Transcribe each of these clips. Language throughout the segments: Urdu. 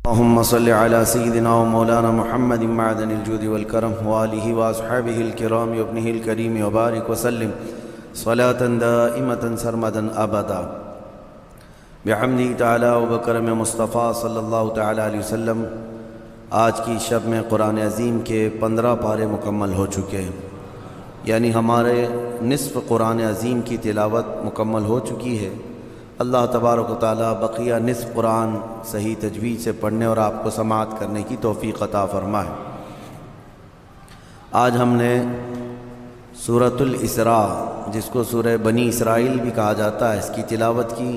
اللهم صل على سيدنا ومولانا محمد معدن الجود والكرم وآله وأصحابه الكرام وابنه الكريم وبارك وسلم صلاة دائمة سرمدا أبدا بحمده تعالی وبکرم مصطفیٰ صلی اللہ تعالی علیہ وسلم۔ آج کی شب میں قرآن عظیم کے 15 پارے مکمل ہو چکے ہیں، یعنی ہمارے نصف قرآن عظیم کی تلاوت مکمل ہو چکی ہے۔ اللہ تبارک و تعالی بقیہ نصف قرآن صحیح تجوید سے پڑھنے اور آپ کو سماعت کرنے کی توفیق عطا فرمائے۔ آج ہم نے سورۃ الاسراء، جس کو سورہ بنی اسرائیل بھی کہا جاتا ہے، اس کی تلاوت کی،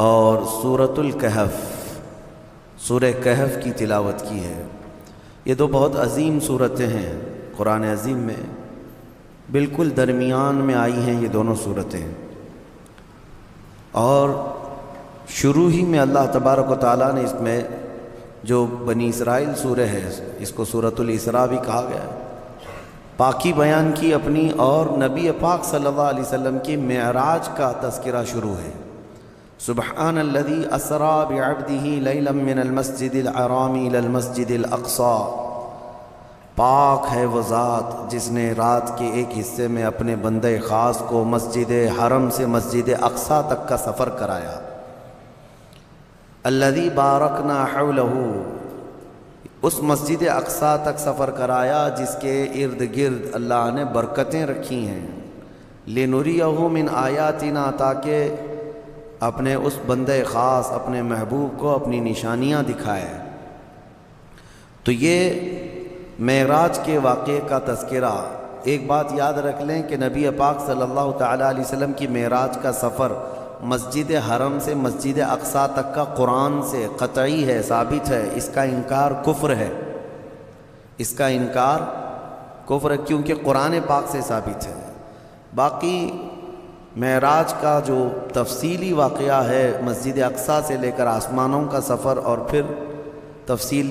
اور سورۃ الکہف، سورہ کہف کی تلاوت کی ہے۔ یہ دو بہت عظیم صورتیں ہیں قرآن عظیم میں، بالکل درمیان میں آئی ہیں یہ دونوں صورتیں، اور شروع ہی میں اللہ تبارک و تعالیٰ نے اس میں جو بنی اسرائیل سورہ ہے، اس کو سورۃ الاسراء بھی کہا گیا ہے، پاکی بیان کی اپنی، اور نبی پاک صلی اللہ علیہ وسلم کی معراج کا تذکرہ شروع ہے۔ سبحان الذی اسری بعبدہ لیلا من المسجد الحرام الی المسجد الاقصی، پاک ہے وہ ذات جس نے رات کے ایک حصے میں اپنے بندے خاص کو مسجد حرم سے مسجد اقصی تک کا سفر کرایا۔ الذی بارکنا حولہ، اس مسجد اقصی تک سفر کرایا جس کے ارد گرد اللہ نے برکتیں رکھی ہیں۔ لنریہ من آیاتنا، تاکہ اپنے اس بندے خاص، اپنے محبوب کو اپنی نشانیاں دکھائے۔ تو یہ معراج کے واقعے کا تذکرہ۔ ایک بات یاد رکھ لیں کہ نبی پاک صلی اللہ تعالی علیہ وسلم کی معراج کا سفر مسجد حرم سے مسجد اقصی تک کا قرآن سے قطعی ہے، ثابت ہے۔ اس کا انکار کفر ہے، اس کا انکار کفر ہے، کیونکہ قرآن پاک سے ثابت ہے۔ باقی معراج کا جو تفصیلی واقعہ ہے، مسجد اقصی سے لے کر آسمانوں کا سفر اور پھر تفصیل،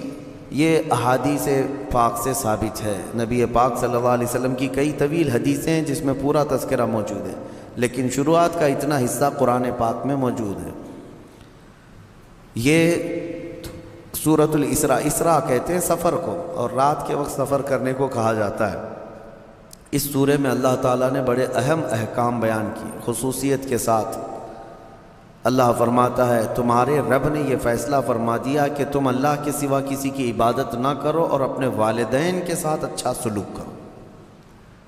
یہ احادیث پاک سے ثابت ہے۔ نبی پاک صلی اللہ علیہ وسلم کی کئی طویل حدیثیں ہیں جس میں پورا تذکرہ موجود ہے، لیکن شروعات کا اتنا حصہ قرآن پاک میں موجود ہے۔ یہ سورۃ الاسراء، اسراء کہتے ہیں سفر کو، اور رات کے وقت سفر کرنے کو کہا جاتا ہے۔ اس سورے میں اللہ تعالیٰ نے بڑے اہم احکام بیان کیے، خصوصیت کے ساتھ۔ اللہ فرماتا ہے تمہارے رب نے یہ فیصلہ فرما دیا کہ تم اللہ کے سوا کسی کی عبادت نہ کرو اور اپنے والدین کے ساتھ اچھا سلوک کرو۔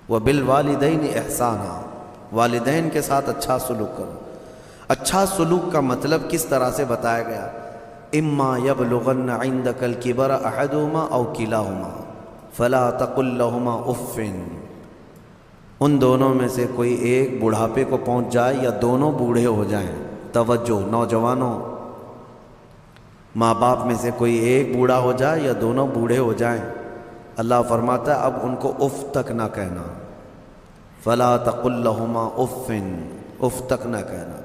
وَبِالْوَالِدَيْنِ إِحْسَانًا، والدین کے ساتھ اچھا سلوک کرو۔ اچھا سلوک کا مطلب کس طرح سے بتایا گیا؟ اِمَّا يَبْلُغَنَّ عِنْدَكَ الْكِبَرَ أَحَدُهُمَا أَوْ كِلَاهُمَا فَلَا تَقُلْ لَهُمَا أُفٍّ، ان دونوں میں سے کوئی ایک بڑھاپے کو پہنچ جائے یا دونوں بوڑھے ہو جائیں۔ توجہ نوجوانوں، ماں باپ میں سے کوئی ایک بوڑھا ہو جائے یا دونوں بوڑھے ہو جائیں، اللہ فرماتا ہے اب ان کو اف تک نہ کہنا۔ فلا تقل لہما اف، اف تک نہ کہنا۔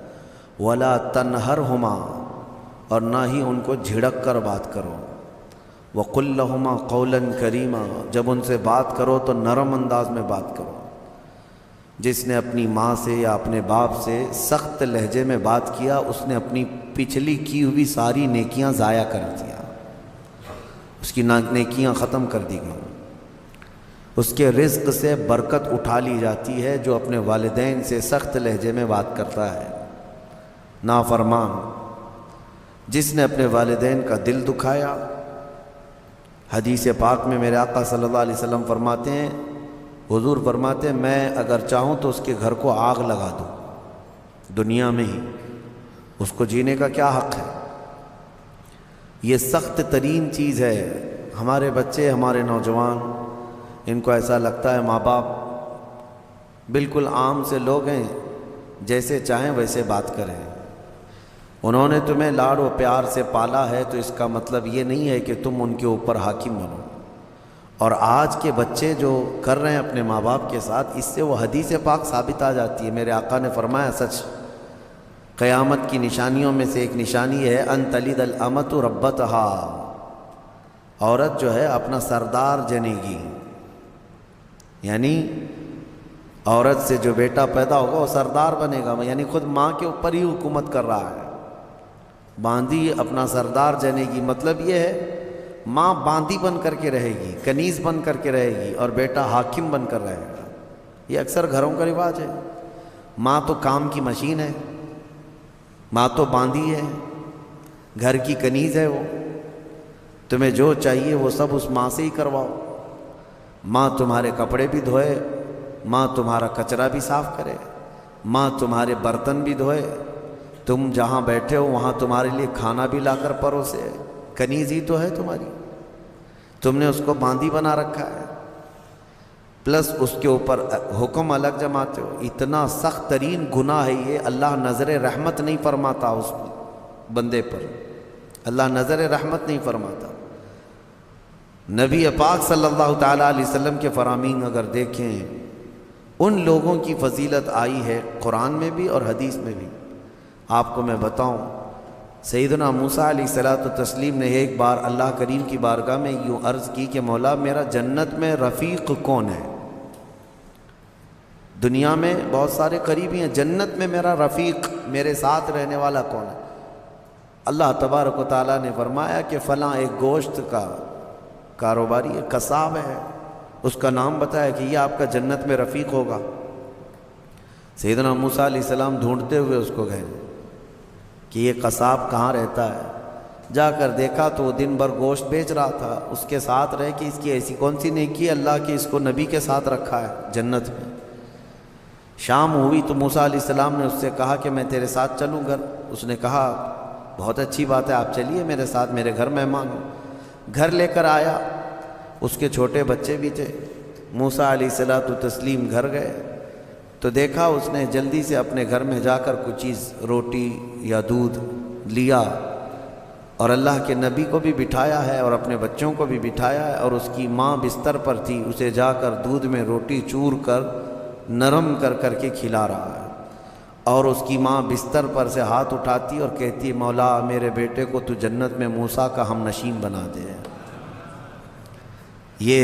ولا تنہرہما، اور نہ ہی ان کو جھڑک کر بات کرو۔ وقل لہما قولا کریما، جب ان سے بات کرو تو نرم انداز میں بات کرو۔ جس نے اپنی ماں سے یا اپنے باپ سے سخت لہجے میں بات کیا، اس نے اپنی پچھلی کی ہوئی ساری نیکیاں ضائع کر دیا، اس کی نیکیاں ختم کر دی گئیں۔ اس کے رزق سے برکت اٹھا لی جاتی ہے جو اپنے والدین سے سخت لہجے میں بات کرتا ہے۔ نافرمان، جس نے اپنے والدین کا دل دکھایا۔ حدیث پاک میں میرے آقا صلی اللہ علیہ وسلم فرماتے ہیں، حضور فرماتے ہیں میں اگر چاہوں تو اس کے گھر کو آگ لگا دوں دنیا میں ہی، اس کو جینے کا کیا حق ہے؟ یہ سخت ترین چیز ہے۔ ہمارے بچے، ہمارے نوجوان، ان کو ایسا لگتا ہے ماں باپ بالکل عام سے لوگ ہیں، جیسے چاہیں ویسے بات کریں۔ انہوں نے تمہیں لاڑ و پیار سے پالا ہے تو اس کا مطلب یہ نہیں ہے کہ تم ان کے اوپر حاکم بنو۔ اور آج کے بچے جو کر رہے ہیں اپنے ماں باپ کے ساتھ، اس سے وہ حدیث پاک ثابت آ جاتی ہے۔ میرے آقا نے فرمایا سچ، قیامت کی نشانیوں میں سے ایک نشانی ہے ان تلد الامۃ ربتہا، عورت جو ہے اپنا سردار جنے گی، یعنی عورت سے جو بیٹا پیدا ہوگا وہ سردار بنے گا، یعنی خود ماں کے اوپر ہی حکومت کر رہا ہے۔ باندی اپنا سردار جنے گی، مطلب یہ ہے ماں باندی بن کر کے رہے گی، کنیز بن کر کے رہے گی، اور بیٹا حاکم بن کر رہے گا۔ یہ اکثر گھروں کا رواج ہے۔ ماں تو کام کی مشین ہے، ماں تو باندی ہے، گھر کی کنیز ہے، وہ تمہیں جو چاہیے وہ سب اس ماں سے ہی کرواؤ۔ ماں تمہارے کپڑے بھی دھوئے، ماں تمہارا کچرا بھی صاف کرے، ماں تمہارے برتن بھی دھوئے، تم جہاں بیٹھے ہو وہاں تمہارے لیے کھانا بھی لا کر پروسے۔ کنیز ہی تو ہے تمہاری، تم نے اس کو باندی بنا رکھا ہے، پلس اس کے اوپر حکم الگ جماتے ہو۔ اتنا سخت ترین گناہ ہے یہ، اللہ نظر رحمت نہیں فرماتا اس بندے پر، اللہ نظر رحمت نہیں فرماتا۔ نبی پاک صلی اللہ تعالیٰ علیہ وسلم کے فرامین اگر دیکھیں، ان لوگوں کی فضیلت آئی ہے قرآن میں بھی اور حدیث میں بھی۔ آپ کو میں بتاؤں، سیدنا موسیٰ علیہ الصلوۃ والتسلیم نے ایک بار اللہ کریم کی بارگاہ میں یوں عرض کی کہ مولا میرا جنت میں رفیق کون ہے؟ دنیا میں بہت سارے قریبی ہیں، جنت میں میرا رفیق، میرے ساتھ رہنے والا کون ہے؟ اللہ تبارک و تعالیٰ نے فرمایا کہ فلاں ایک گوشت کا کاروباری ہے، قصاب ہے، اس کا نام بتایا کہ یہ آپ کا جنت میں رفیق ہوگا۔ سیدنا موسیٰ علیہ السلام ڈھونڈتے ہوئے اس کو گئے کہ یہ قصاب کہاں رہتا ہے۔ جا کر دیکھا تو وہ دن بھر گوشت بیچ رہا تھا، اس کے ساتھ رہ کہ اس کی ایسی کون سی نیکی ہے اللہ کہ اس کو نبی کے ساتھ رکھا ہے جنت میں۔ شام ہوئی تو موسیٰ علیہ السلام نے اس سے کہا کہ میں تیرے ساتھ چلوں گھر۔ اس نے کہا بہت اچھی بات ہے، آپ چلیے میرے ساتھ، میرے گھر مہمان ہو۔ گھر لے کر آیا، اس کے چھوٹے بچے بھی تھے۔ موسیٰ علیہ الصلوۃ والتسلیم گھر گئے تو دیکھا اس نے جلدی سے اپنے گھر میں جا کر کچھ چیز روٹی یا دودھ لیا، اور اللہ کے نبی کو بھی بٹھایا ہے اور اپنے بچوں کو بھی بٹھایا ہے، اور اس کی ماں بستر پر تھی، اسے جا کر دودھ میں روٹی چور کر نرم کر کر کے کھلا رہا ہے، اور اس کی ماں بستر پر سے ہاتھ اٹھاتی اور کہتی مولا میرے بیٹے کو تو جنت میں موسیٰ کا ہم نشین بنا دے۔ یہ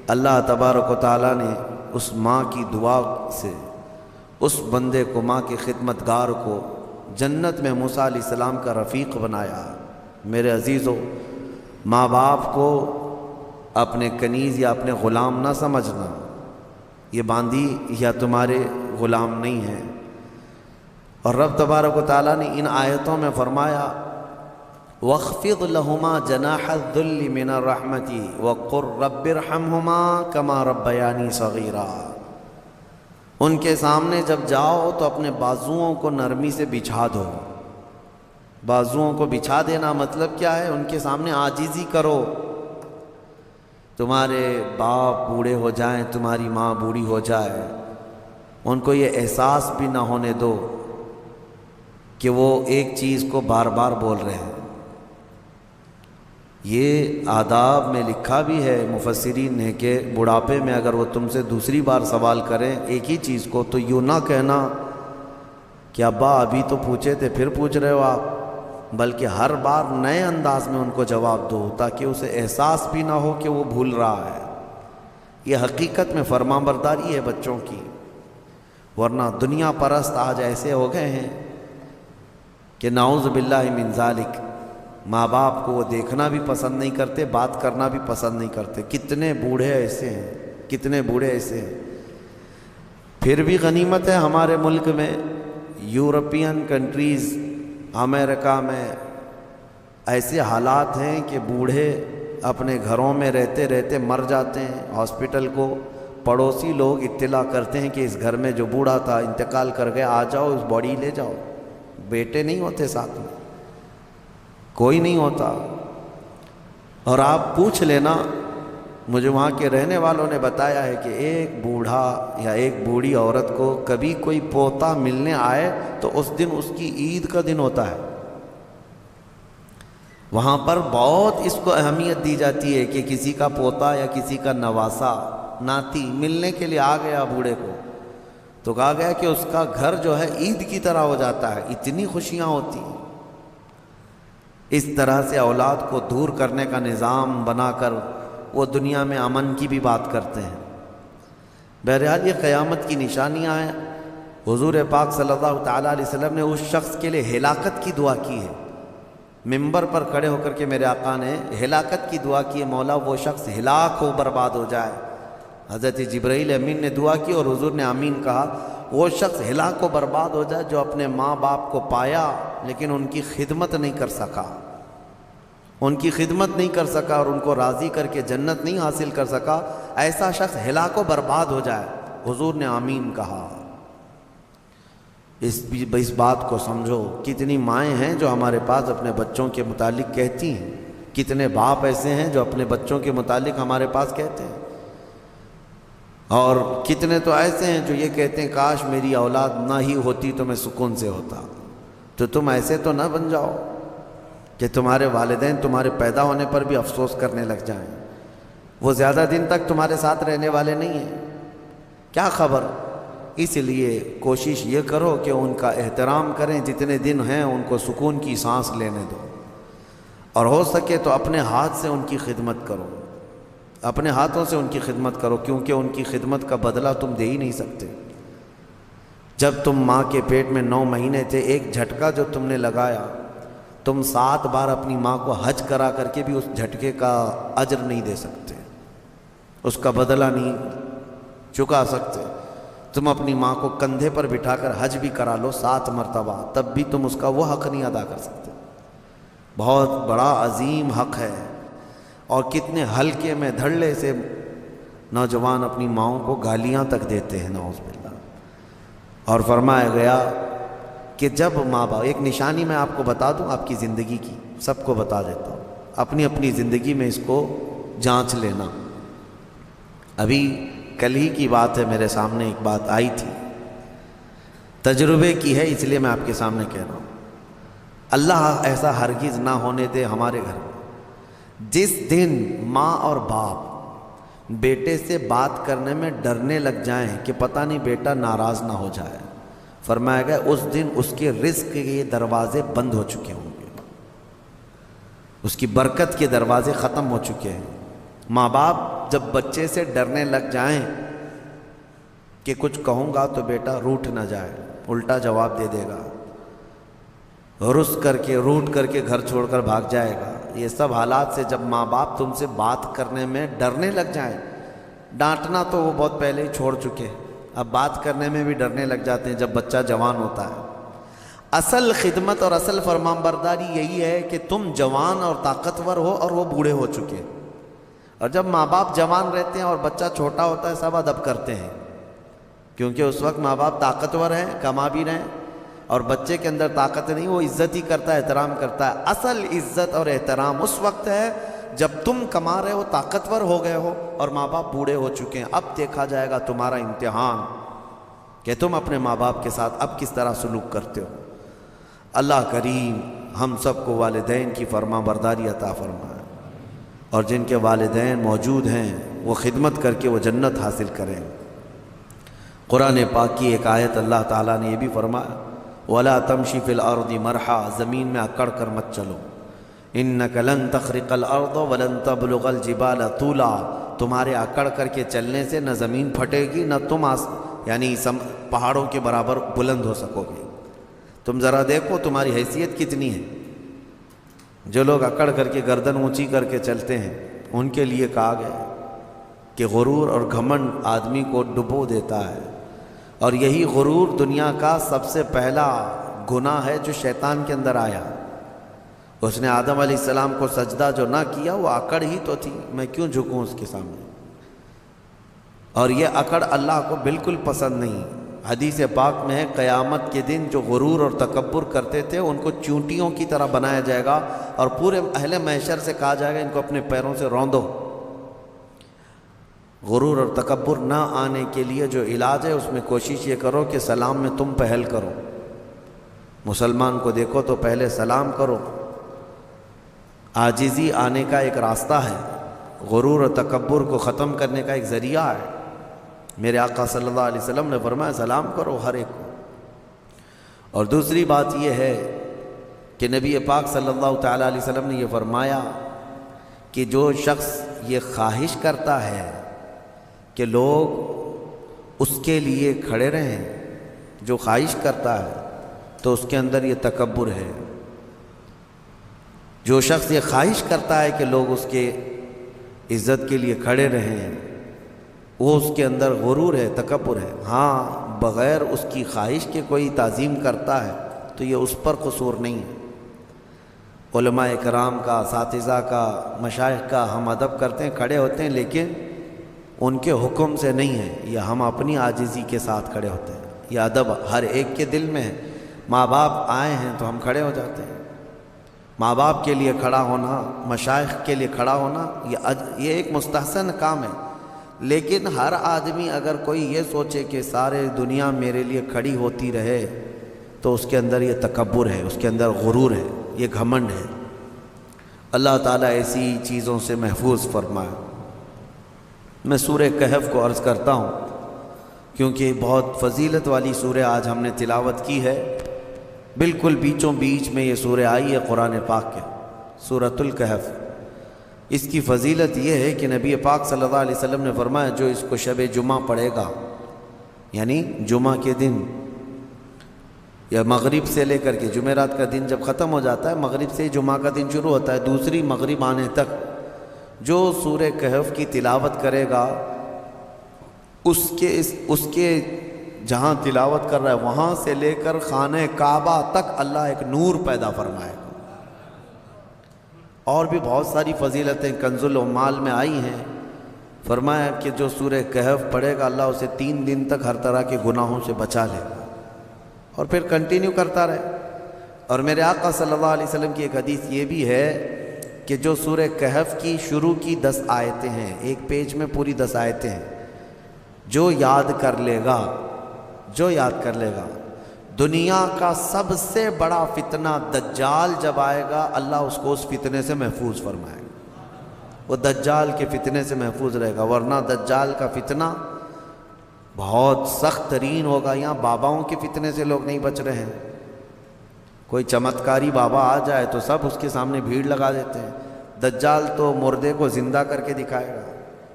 اللہ تبارک و تعالیٰ نے اس ماں کی دعا سے اس بندے کو، ماں کے خدمتگار کو جنت میں موسیٰ علیہ السلام کا رفیق بنایا۔ میرے عزیزو، ماں باپ کو اپنے کنیز یا اپنے غلام نہ سمجھنا، یہ باندی یا تمہارے غلام نہیں ہیں۔ اور رب تبارک و تعالیٰ نے ان آیتوں میں فرمایا وَاخْفِضْ لَهُمَا جَنَاحَ الذُّلِّ مِنَ الرَّحْمَةِ وَقُلْ رَبِّ ارْحَمْهُمَا كَمَا رَبَّيَانِي صَغِيرًا۔ ان کے سامنے جب جاؤ تو اپنے بازوؤں کو نرمی سے بچھا دو۔ بازوؤں کو بچھا دینا مطلب کیا ہے؟ ان کے سامنے عاجزی کرو۔ تمہارے باپ بوڑھے ہو جائیں، تمہاری ماں بوڑھی ہو جائے، ان کو یہ احساس بھی نہ ہونے دو کہ وہ ایک چیز کو بار بار بول رہے ہیں۔ یہ آداب میں لکھا بھی ہے مفسرین نے کہ بڑھاپے میں اگر وہ تم سے دوسری بار سوال کریں ایک ہی چیز کو تو یوں نہ کہنا کہ ابا ابھی تو پوچھے تھے پھر پوچھ رہے ہو آپ، بلکہ ہر بار نئے انداز میں ان کو جواب دو تاکہ اسے احساس بھی نہ ہو کہ وہ بھول رہا ہے۔ یہ حقیقت میں فرمانبرداری ہے بچوں کی، ورنہ دنیا پرست آج ایسے ہو گئے ہیں کہ نعوذ باللہ من ذالک، ماں باپ کو وہ دیکھنا بھی پسند نہیں کرتے، بات کرنا بھی پسند نہیں کرتے۔ کتنے بوڑھے ایسے ہیں، کتنے بوڑھے ایسے ہیں۔ پھر بھی غنیمت ہے ہمارے ملک میں، یورپین کنٹریز، امریکہ میں ایسے حالات ہیں کہ بوڑھے اپنے گھروں میں رہتے رہتے مر جاتے ہیں۔ ہاسپٹل کو پڑوسی لوگ اطلاع کرتے ہیں کہ اس گھر میں جو بوڑھا تھا انتقال کر گیا، آ جاؤ اس باڈی لے جاؤ۔ بیٹے نہیں ہوتے ساتھ میں، کوئی نہیں ہوتا۔ اور آپ پوچھ لینا، مجھے وہاں کے رہنے والوں نے بتایا ہے کہ ایک بوڑھا یا ایک بوڑھی عورت کو کبھی کوئی پوتا ملنے آئے تو اس دن اس کی عید کا دن ہوتا ہے۔ وہاں پر بہت اس کو اہمیت دی جاتی ہے کہ کسی کا پوتا یا کسی کا نواسا، ناتی ملنے کے لیے آ گیا بوڑھے کو، تو کہا گیا کہ اس کا گھر جو ہے عید کی طرح ہو جاتا ہے، اتنی خوشیاں ہوتی ہیں۔ اس طرح سے اولاد کو دور کرنے کا نظام بنا کر وہ دنیا میں امن کی بھی بات کرتے ہیں۔ بہرحال یہ قیامت کی نشانیاں ہیں۔ حضور پاک صلی اللہ تعالیٰ علیہ وسلم نے اس شخص کے لیے ہلاکت کی دعا کی ہے منبر پر کھڑے ہو کر کے میرے آقا نے ہلاکت کی دعا کی، مولا وہ شخص ہلاک ہو، برباد ہو جائے۔ حضرت جبرائیل امین نے دعا کی اور حضور نے آمین کہا، وہ شخص ہلاک و برباد ہو جائے جو اپنے ماں باپ کو پایا لیکن ان کی خدمت نہیں کر سکا، ان کی خدمت نہیں کر سکا اور ان کو راضی کر کے جنت نہیں حاصل کر سکا، ایسا شخص ہلاک و برباد ہو جائے۔ حضور نے آمین کہا۔ اس بات کو سمجھو، کتنی مائیں ہیں جو ہمارے پاس اپنے بچوں کے متعلق کہتی ہیں، کتنے باپ ایسے ہیں جو اپنے بچوں کے متعلق ہمارے پاس کہتے ہیں، اور کتنے تو ایسے ہیں جو یہ کہتے ہیں کاش میری اولاد نہ ہی ہوتی تو میں سکون سے ہوتا۔ تو تم ایسے تو نہ بن جاؤ کہ تمہارے والدین تمہارے پیدا ہونے پر بھی افسوس کرنے لگ جائیں، وہ زیادہ دن تک تمہارے ساتھ رہنے والے نہیں ہیں، کیا خبر۔ اس لیے کوشش یہ کرو کہ ان کا احترام کریں، جتنے دن ہیں ان کو سکون کی سانس لینے دو، اور ہو سکے تو اپنے ہاتھ سے ان کی خدمت کرو، اپنے ہاتھوں سے ان کی خدمت کرو، کیونکہ ان کی خدمت کا بدلہ تم دے ہی نہیں سکتے۔ جب تم ماں کے پیٹ میں 9 مہینے تھے، ایک جھٹکا جو تم نے لگایا، تم 7 بار اپنی ماں کو حج کرا کر کے بھی اس جھٹکے کا اجر نہیں دے سکتے، اس کا بدلہ نہیں چکا سکتے۔ تم اپنی ماں کو کندھے پر بٹھا کر حج بھی کرا لو 7 مرتبہ، تب بھی تم اس کا وہ حق نہیں ادا کر سکتے۔ بہت بڑا عظیم حق ہے، اور کتنے ہلکے میں دھڑلے سے نوجوان اپنی ماؤں کو گالیاں تک دیتے ہیں، نعوذ باللہ۔ اور فرمایا گیا کہ جب ماں باپ، ایک نشانی میں آپ کو بتا دوں آپ کی زندگی کی، سب کو بتا دیتا ہوں، اپنی اپنی زندگی میں اس کو جانچ لینا۔ ابھی کل ہی کی بات ہے، میرے سامنے ایک بات آئی تھی، تجربے کی ہے، اس لیے میں آپ کے سامنے کہہ رہا ہوں۔ اللہ ایسا ہرگز نہ ہونے دے ہمارے گھر میں، جس دن ماں اور باپ بیٹے سے بات کرنے میں ڈرنے لگ جائیں کہ پتہ نہیں بیٹا ناراض نہ ہو جائے، فرمایا گیا اس دن اس کے رزق کے دروازے بند ہو چکے ہوں گے، اس کی برکت کے دروازے ختم ہو چکے ہیں۔ ماں باپ جب بچے سے ڈرنے لگ جائیں کہ کچھ کہوں گا تو بیٹا روٹھ نہ جائے، الٹا جواب دے دے گا، رس کر کے روٹ کر کے گھر چھوڑ کر بھاگ جائے گا، یہ سب حالات سے جب ماں باپ تم سے بات کرنے میں ڈرنے لگ جائیں، ڈانٹنا تو وہ بہت پہلے ہی چھوڑ چکے، اب بات کرنے میں بھی ڈرنے لگ جاتے ہیں جب بچہ جوان ہوتا ہے۔ اصل خدمت اور اصل فرمانبرداری یہی ہے کہ تم جوان اور طاقتور ہو اور وہ بوڑھے ہو چکے، اور جب ماں باپ جوان رہتے ہیں اور بچہ چھوٹا ہوتا ہے سب ادب کرتے ہیں، کیونکہ اس وقت ماں باپ طاقتور ہیں، کما بھی رہے ہیں، اور بچے کے اندر طاقت نہیں، وہ عزت ہی کرتا ہے، احترام کرتا ہے۔ اصل عزت اور احترام اس وقت ہے جب تم کما رہے ہو، طاقتور ہو گئے ہو اور ماں باپ بوڑھے ہو چکے ہیں۔ اب دیکھا جائے گا تمہارا امتحان کہ تم اپنے ماں باپ کے ساتھ اب کس طرح سلوک کرتے ہو۔ اللہ کریم ہم سب کو والدین کی فرما برداری عطا فرمائے، اور جن کے والدین موجود ہیں وہ خدمت کر کے وہ جنت حاصل کریں۔ قرآن پاک کی ایک آیت اللہ تعالیٰ نے یہ بھی فرمایا، وَلَا تَمْشِ فِي الْأَرْضِ مَرْحًا، زمین میں اکڑ کر مت چلو، إِنَّكَ لَن تَخْرِقَ الْأَرْضَ وَلَن تَبْلُغَ الْجِبَالَ طُولًا، تمہارے اکڑ کر کے چلنے سے نہ زمین پھٹے گی، نہ تم یعنی پہاڑوں کے برابر بلند ہو سکو گے۔ تم ذرا دیکھو تمہاری حیثیت کتنی ہے۔ جو لوگ اکڑ کر کے گردن اونچی کر کے چلتے ہیں ان کے لیے کہا گیا کہ غرور اور گھمنڈ آدمی کو ڈبو دیتا ہے، اور یہی غرور دنیا کا سب سے پہلا گناہ ہے جو شیطان کے اندر آیا۔ اس نے آدم علیہ السلام کو سجدہ جو نہ کیا وہ اکڑ ہی تو تھی، میں کیوں جھکوں اس کے سامنے، اور یہ اکڑ اللہ کو بالکل پسند نہیں۔ حدیث پاک میں ہے قیامت کے دن جو غرور اور تکبر کرتے تھے ان کو چونٹیوں کی طرح بنایا جائے گا، اور پورے اہل محشر سے کہا جائے گا ان کو اپنے پیروں سے روندو۔ غرور اور تکبر نہ آنے کے لیے جو علاج ہے اس میں کوشش یہ کرو کہ سلام میں تم پہل کرو، مسلمان کو دیکھو تو پہلے سلام کرو۔ عاجزی آنے کا ایک راستہ ہے، غرور اور تکبر کو ختم کرنے کا ایک ذریعہ ہے۔ میرے آقا صلی اللہ علیہ وسلم نے فرمایا سلام کرو ہر ایک کو۔ اور دوسری بات یہ ہے کہ نبی پاک صلی اللہ تعالیٰ علیہ وسلم نے یہ فرمایا کہ جو شخص یہ خواہش کرتا ہے کہ لوگ اس کے لیے کھڑے رہیں، جو خواہش کرتا ہے تو اس کے اندر یہ تکبر ہے۔ جو شخص یہ خواہش کرتا ہے کہ لوگ اس کے عزت کے لیے کھڑے رہیں، وہ اس کے اندر غرور ہے، تکبر ہے۔ ہاں بغیر اس کی خواہش کے کوئی تعظیم کرتا ہے تو یہ اس پر قصور نہیں ہے۔ علماء کرام کا، اساتذہ کا، مشائخ کا ہم ادب کرتے ہیں، کھڑے ہوتے ہیں، لیکن ان کے حکم سے نہیں ہے، یہ ہم اپنی عاجزی کے ساتھ کھڑے ہوتے ہیں۔ یہ ادب ہر ایک کے دل میں ہے۔ ماں باپ آئے ہیں تو ہم کھڑے ہو جاتے ہیں۔ ماں باپ کے لیے کھڑا ہونا، مشائخ کے لیے کھڑا ہونا، یہ ایک مستحسن کام ہے۔ لیکن ہر آدمی اگر کوئی یہ سوچے کہ سارے دنیا میرے لیے کھڑی ہوتی رہے تو اس کے اندر یہ تکبر ہے، اس کے اندر غرور ہے، یہ گھمنڈ ہے۔ اللہ تعالیٰ ایسی چیزوں سے محفوظ فرمائے۔ میں سورہ کہف کو عرض کرتا ہوں کیونکہ بہت فضیلت والی سورہ آج ہم نے تلاوت کی ہے۔ بالکل بیچوں بیچ میں یہ سورہ آئی ہے قرآن پاک کے، سورۃ الکہف۔ اس کی فضیلت یہ ہے کہ نبی پاک صلی اللہ علیہ وسلم نے فرمایا جو اس کو شب جمعہ پڑھے گا، یعنی جمعہ کے دن یا مغرب سے لے کر کے جمعرات کا دن جب ختم ہو جاتا ہے، مغرب سے جمعہ کا دن شروع ہوتا ہے، دوسری مغرب آنے تک جو سورہ کہف کی تلاوت کرے گا، اس کے جہاں تلاوت کر رہا ہے وہاں سے لے کر خانہ کعبہ تک اللہ ایک نور پیدا فرمائے گا۔ اور بھی بہت ساری فضیلتیں کنز العمال میں آئی ہیں۔ فرمایا کہ جو سورہ کہف پڑھے گا اللہ اسے 3 دن تک ہر طرح کے گناہوں سے بچا لے گا، اور پھر کنٹینیو کرتا رہے۔ اور میرے آقا صلی اللہ علیہ وسلم کی ایک حدیث یہ بھی ہے کہ جو سورہ کہف کی شروع کی 10 آیتیں ہیں، ایک پیج میں پوری 10 آیتیں ہیں، جو یاد کر لے گا، دنیا کا سب سے بڑا فتنہ دجال جب آئے گا اللہ اس کو اس فتنے سے محفوظ فرمائے گا۔ وہ دجال کے فتنے سے محفوظ رہے گا، ورنہ دجال کا فتنہ بہت سخت ترین ہوگا۔ یہاں باباؤں کے فتنے سے لوگ نہیں بچ رہے ہیں۔ کوئی چمتکاری بابا آ جائے تو سب اس کے سامنے بھیڑ لگا دیتے ہیں۔ دجال تو مردے کو زندہ کر کے دکھائے گا،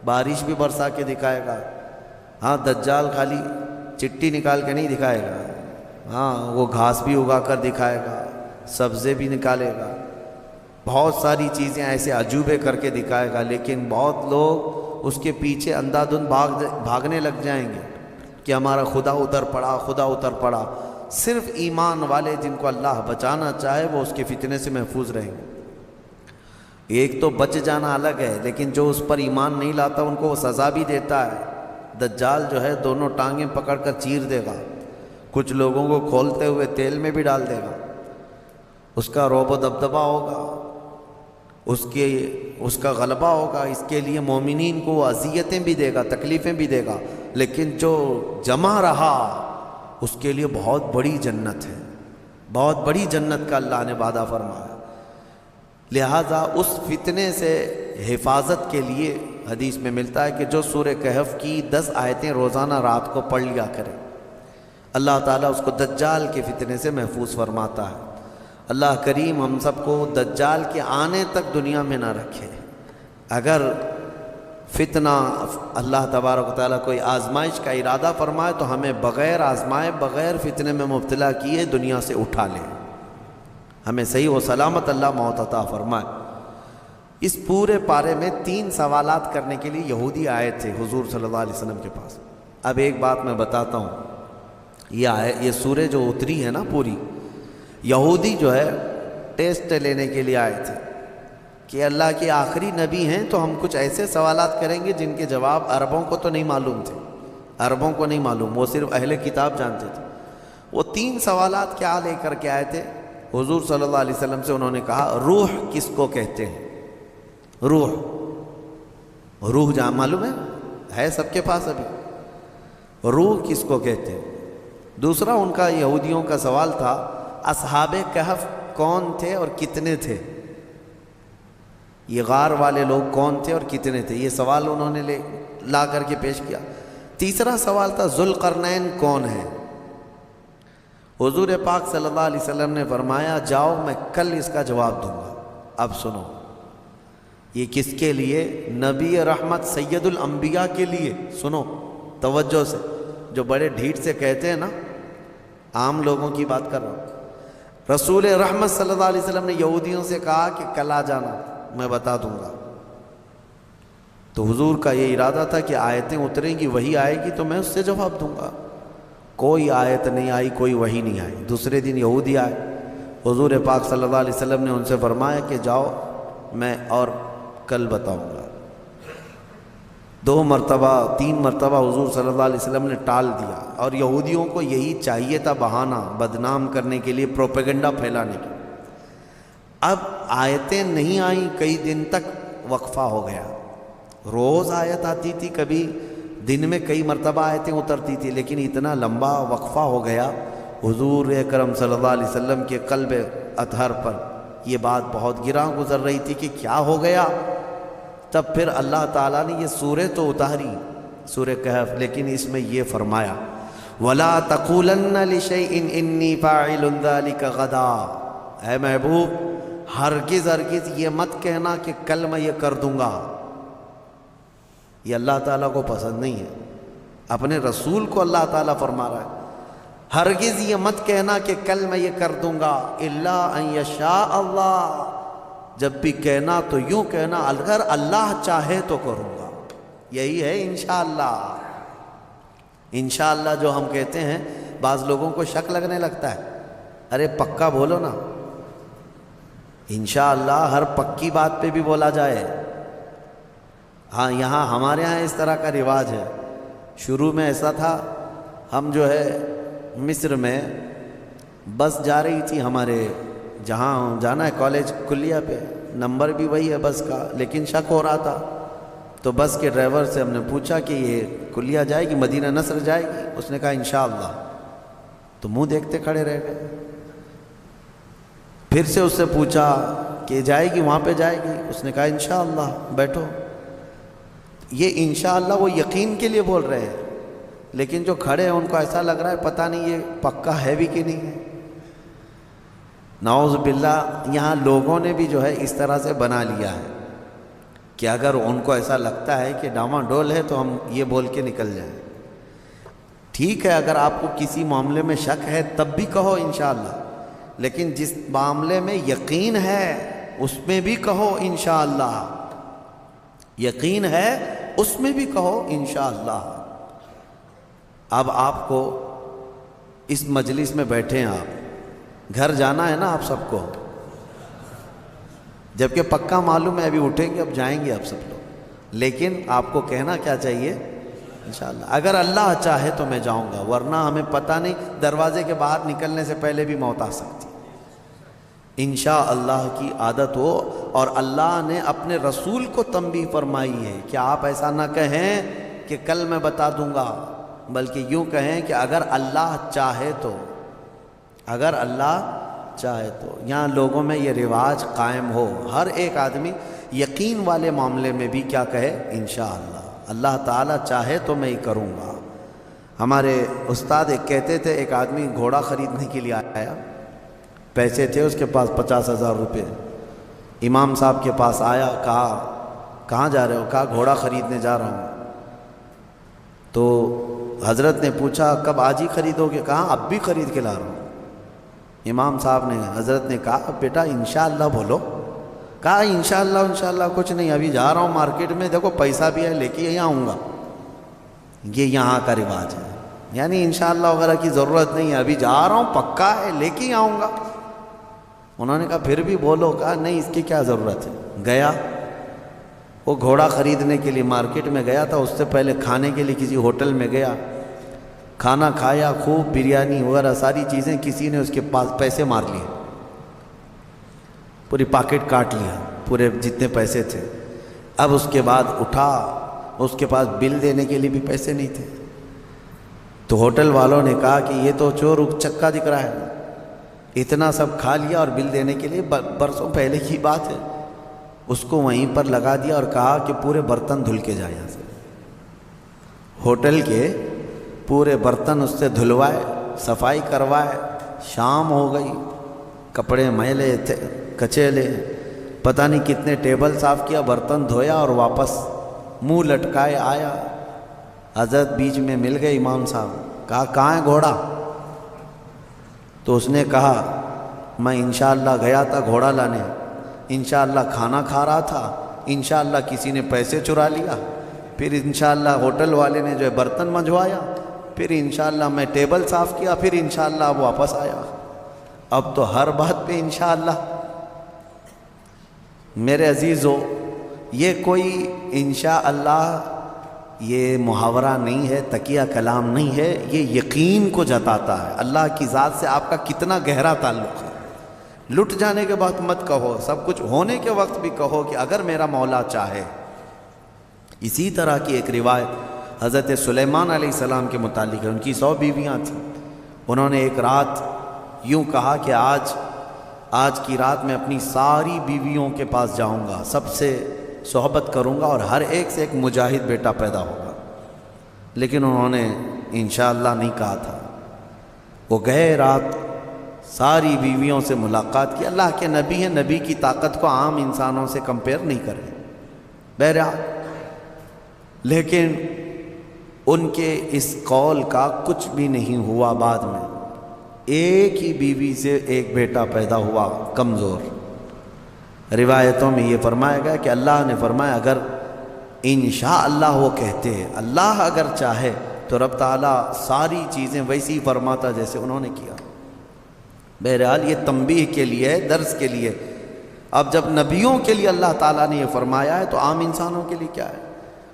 بارش بھی برسا کے دکھائے گا۔ ہاں دجال خالی چٹی نکال کے نہیں دکھائے گا، ہاں وہ گھاس بھی اگا کر دکھائے گا، سبزے بھی نکالے گا، بہت ساری چیزیں ایسے عجوبے کر کے دکھائے گا۔ لیکن بہت لوگ اس کے پیچھے اندھا دھند بھاگنے لگ جائیں گے کہ ہمارا خدا اتر پڑا۔ صرف ایمان والے جن کو اللہ بچانا چاہے وہ اس کے فتنے سے محفوظ رہیں گے۔ ایک تو بچ جانا الگ ہے، لیکن جو اس پر ایمان نہیں لاتا ان کو وہ سزا بھی دیتا ہے۔ دجال جو ہے دونوں ٹانگیں پکڑ کر چیر دے گا، کچھ لوگوں کو کھولتے ہوئے تیل میں بھی ڈال دے گا۔ اس کا رعب و دبدبہ ہوگا، اس کا غلبہ ہوگا۔ اس کے لیے مومنین کو وہ اذیتیں بھی دے گا، تکلیفیں بھی دے گا، لیکن جو جمع رہا اس کے لیے بہت بڑی جنت ہے، بہت بڑی جنت کا اللہ نے وعدہ فرمایا۔ لہٰذا اس فتنے سے حفاظت کے لیے حدیث میں ملتا ہے کہ جو سورہ کہف کی 10 آیتیں روزانہ رات کو پڑھ لیا کرے، اللہ تعالیٰ اس کو دجال کے فتنے سے محفوظ فرماتا ہے۔ اللہ کریم ہم سب کو دجال کے آنے تک دنیا میں نہ رکھے۔ اگر فتنہ اللہ تبارک و تعالیٰ کوئی آزمائش کا ارادہ فرمائے تو ہمیں بغیر آزمائے، بغیر فتنے میں مبتلا کیے دنیا سے اٹھا لے، ہمیں صحیح و سلامت اللہ موت عطا فرمائے۔ اس پورے پارے میں 3 سوالات کرنے کے لیے یہودی آئے تھے حضور صلی اللہ علیہ وسلم کے پاس۔ اب ایک بات میں بتاتا ہوں، یہ سورہ جو اتری ہے نا پوری، یہودی جو ہے ٹیسٹ لینے کے لیے آئے تھے کہ اللہ کے آخری نبی ہیں تو ہم کچھ ایسے سوالات کریں گے جن کے جواب عربوں کو تو نہیں معلوم تھے، عربوں کو نہیں معلوم، وہ صرف اہل کتاب جانتے تھے۔ وہ 3 سوالات کیا لے کر کے آئے تھے حضور صلی اللہ علیہ وسلم سے؟ انہوں نے کہا روح کس کو کہتے ہیں؟ روح جہاں معلوم ہے سب کے پاس ابھی، روح کس کو کہتے ہیں؟ دوسرا ان کا یہودیوں کا سوال تھا اصحاب کہف کون تھے اور کتنے تھے؟ یہ غار والے لوگ کون تھے اور کتنے تھے؟ یہ سوال انہوں نے لا کر کے پیش کیا۔ تیسرا سوال تھا ذوالقرنین کون ہے؟ حضور پاک صلی اللہ علیہ وسلم نے فرمایا جاؤ میں کل اس کا جواب دوں گا۔ اب سنو، یہ کس کے لیے؟ نبی رحمت سید الانبیاء کے لیے۔ سنو توجہ سے، جو بڑے ڈھیٹ سے کہتے ہیں نا، عام لوگوں کی بات کر رہا ہوں، رسول رحمت صلی اللہ علیہ وسلم نے یہودیوں سے کہا کہ کل آ جانا، میں بتا دوں گا۔ تو حضور کا یہ ارادہ تھا کہ آیتیں اتریں گی، وہی آئے گی تو میں اس سے جواب دوں گا۔ کوئی آیت نہیں آئی، کوئی وحی نہیں آئی۔ دوسرے دن یہودی آئے، حضور پاک صلی اللہ علیہ وسلم نے ان سے فرمایا کہ جاؤ، میں اور کل بتاؤں گا۔ 2 مرتبہ 3 مرتبہ حضور صلی اللہ علیہ وسلم نے ٹال دیا، اور یہودیوں کو یہی چاہیے تھا، بہانہ بدنام کرنے کے لیے، پروپیگنڈا پھیلانے کے۔ اب آیتیں نہیں آئیں، کئی دن تک وقفہ ہو گیا۔ روز آیت آتی تھی، کبھی دن میں کئی مرتبہ آیتیں اترتی تھی، لیکن اتنا لمبا وقفہ ہو گیا۔ حضور اکرم صلی اللہ علیہ وسلم کے قلب اطہر پر یہ بات بہت گراں گزر رہی تھی کہ کیا ہو گیا۔ تب پھر اللہ تعالیٰ نے یہ سورہ تو اتاری، سورہ کہف، لیکن اس میں یہ فرمایا وَلَا تَقُولَنَّ لِشَيْءٍ إِنِّي فَاعِلٌ ذَلِكَ غَدًا، اے محبوب ہرگز ہرگز یہ مت کہنا کہ کل میں یہ کر دوں گا۔ یہ اللہ تعالیٰ کو پسند نہیں ہے، اپنے رسول کو اللہ تعالیٰ فرما رہا ہے ہرگز یہ مت کہنا کہ کل میں یہ کر دوں گا، الا ان یشاء اللہ، جب بھی کہنا تو یوں کہنا اگر اللہ چاہے تو کروں گا۔ یہی ہے انشاءاللہ۔ انشاءاللہ جو ہم کہتے ہیں، بعض لوگوں کو شک لگنے لگتا ہے، ارے پکا بولو نا۔ انشاءاللہ ہر پکی بات پہ بھی بولا جائے۔ ہاں یہاں ہمارے ہاں اس طرح کا رواج ہے۔ شروع میں ایسا تھا، ہم جو ہے مصر میں بس جا رہی تھی، ہمارے جہاں جانا ہے کالج کلیہ پہ، نمبر بھی وہی ہے بس کا، لیکن شک ہو رہا تھا۔ تو بس کے ڈرائیور سے ہم نے پوچھا کہ یہ کلیہ جائے گی، مدینہ نصر جائے گی؟ اس نے کہا انشاءاللہ۔ تو منہ دیکھتے کھڑے رہ گئے۔ پھر سے اس سے پوچھا کہ جائے گی وہاں پہ جائے گی؟ اس نے کہا انشاءاللہ، بیٹھو۔ یہ انشاءاللہ وہ یقین کے لیے بول رہے ہیں، لیکن جو کھڑے ہیں ان کو ایسا لگ رہا ہے پتہ نہیں یہ پکا ہے بھی کہ نہیں ہے۔ نعوذ باللہ، یہاں لوگوں نے بھی جو ہے اس طرح سے بنا لیا ہے کہ اگر ان کو ایسا لگتا ہے کہ ڈاما ڈول ہے تو ہم یہ بول کے نکل جائیں۔ ٹھیک ہے، اگر آپ کو کسی معاملے میں شک ہے تب بھی کہو انشاءاللہ، لیکن جس معاملے میں یقین ہے اس میں بھی کہو انشاءاللہ۔ یقین ہے اس میں بھی کہو انشاءاللہ۔ اب آپ کو اس مجلس میں بیٹھے ہیں، آپ گھر جانا ہے نا آپ سب کو، جبکہ پکا معلوم ہے ابھی اٹھیں گے، اب جائیں گے آپ سب لوگ، لیکن آپ کو کہنا کیا چاہیے؟ انشاءاللہ۔ اگر اللہ چاہے تو میں جاؤں گا، ورنہ ہمیں پتہ نہیں، دروازے کے باہر نکلنے سے پہلے بھی موت آ سکتی۔ انشاءاللہ کی عادت ہو، اور اللہ نے اپنے رسول کو تنبیہ فرمائی ہے کہ آپ ایسا نہ کہیں کہ کل میں بتا دوں گا، بلکہ یوں کہیں کہ اگر اللہ چاہے تو، اگر اللہ چاہے تو۔ یہاں لوگوں میں یہ رواج قائم ہو، ہر ایک آدمی یقین والے معاملے میں بھی کیا کہے؟ انشاءاللہ، اللہ تعالیٰ چاہے تو میں ہی کروں گا۔ ہمارے استاد ایک کہتے تھے، ایک آدمی گھوڑا خریدنے کے لیے آیا، پیسے تھے اس کے پاس 50,000 روپے۔ امام صاحب کے پاس آیا، کہا کہاں جا رہے ہو؟ کہا گھوڑا خریدنے جا رہا ہوں۔ تو حضرت نے پوچھا کب؟ آج ہی خریدو گے؟ کہا اب بھی خرید کے لا رہا ہوں۔ امام صاحب نے، حضرت نے کہا بیٹا انشاءاللہ بولو۔ کہا انشاءاللہ انشاءاللہ کچھ نہیں، ابھی جا رہا ہوں مارکیٹ میں، دیکھو پیسہ بھی ہے، لے کے یہاں آؤں گا۔ یہ یہاں کا رواج ہے، یعنی انشاءاللہ وغیرہ کی ضرورت نہیں ہے، ابھی جا رہا ہوں پکا ہے، لے کے آؤں گا۔ انہوں نے کہا پھر بھی بولو۔ کہا نہیں، اس کی کیا ضرورت ہے۔ گیا، وہ گھوڑا خریدنے کے لیے مارکیٹ میں گیا تھا، اس سے پہلے کھانے کے لیے کسی ہوٹل میں گیا، کھانا کھایا، خوب بریانی وغیرہ ساری چیزیں، کسی نے اس کے پاس پیسے مار لیے، پوری پاکٹ کاٹ لیا، پورے جتنے پیسے تھے۔ اب اس کے بعد اٹھا، اس کے پاس بل دینے کے لیے بھی پیسے نہیں تھے۔ تو ہوٹل والوں نے کہا کہ یہ تو چور چکا دکھ رہا ہے، اتنا سب کھا لیا اور بل دینے کے لیے برسوں پہلے کی بات ہے۔ اس کو وہیں پر لگا دیا اور کہا کہ پورے برتن دھل کے جائے یہاں سے۔ ہوٹل کے پورے برتن اس سے دھلوائے، صفائی کروائے۔ شام ہو گئی، کپڑے میلے تھے، کچیلے، پتہ نہیں کتنے ٹیبل صاف کیا، برتن دھویا اور واپس منہ لٹکائے آیا۔ حضرت بیچ میں مل گئے امام صاحب، کہا کہاں ہے گھوڑا؟ تو اس نے کہا میں انشاءاللہ گیا تھا گھوڑا لانے، انشاءاللہ کھانا کھا رہا تھا، انشاءاللہ کسی نے پیسے چرا لیا، پھر انشاءاللہ ہوٹل والے نے جو ہے برتن منجوایا، پھر انشاءاللہ میں ٹیبل صاف کیا، پھر انشاءاللہ اب واپس آیا۔ اب تو ہر بات پہ انشاءاللہ۔ میرے عزیزو، یہ کوئی انشاءاللہ یہ محاورہ نہیں ہے، تکیہ کلام نہیں ہے، یہ یقین کو جتاتا ہے اللہ کی ذات سے آپ کا کتنا گہرا تعلق ہے۔ لٹ جانے کے بعد مت کہو، سب کچھ ہونے کے وقت بھی کہو کہ اگر میرا مولا چاہے۔ اسی طرح کی ایک روایت حضرت سلیمان علیہ السلام کے متعلق ہے۔ ان کی 100 بیویاں تھیں، انہوں نے ایک رات یوں کہا کہ آج کی رات میں اپنی ساری بیویوں کے پاس جاؤں گا، سب سے صحبت کروں گا اور ہر ایک سے ایک مجاہد بیٹا پیدا ہوگا، لیکن انہوں نے انشاءاللہ نہیں کہا تھا۔ وہ گئے، رات ساری بیویوں سے ملاقات کی۔ اللہ کے نبی ہیں، نبی کی طاقت کو عام انسانوں سے کمپیئر نہیں کریں بہرحال، لیکن ان کے اس قول کا کچھ بھی نہیں ہوا۔ بعد میں ایک ہی بیوی سے ایک بیٹا پیدا ہوا، کمزور۔ روایتوں میں یہ فرمایا گیا کہ اللہ نے فرمایا اگر انشاءاللہ وہ کہتے ہیں، اللہ اگر چاہے تو رب تعالیٰ ساری چیزیں ویسی ہی فرماتا جیسے انہوں نے کیا۔ بہرحال یہ تنبیہ کے لیے، درس کے لیے۔ اب جب نبیوں کے لیے اللہ تعالیٰ نے یہ فرمایا ہے تو عام انسانوں کے لیے کیا ہے؟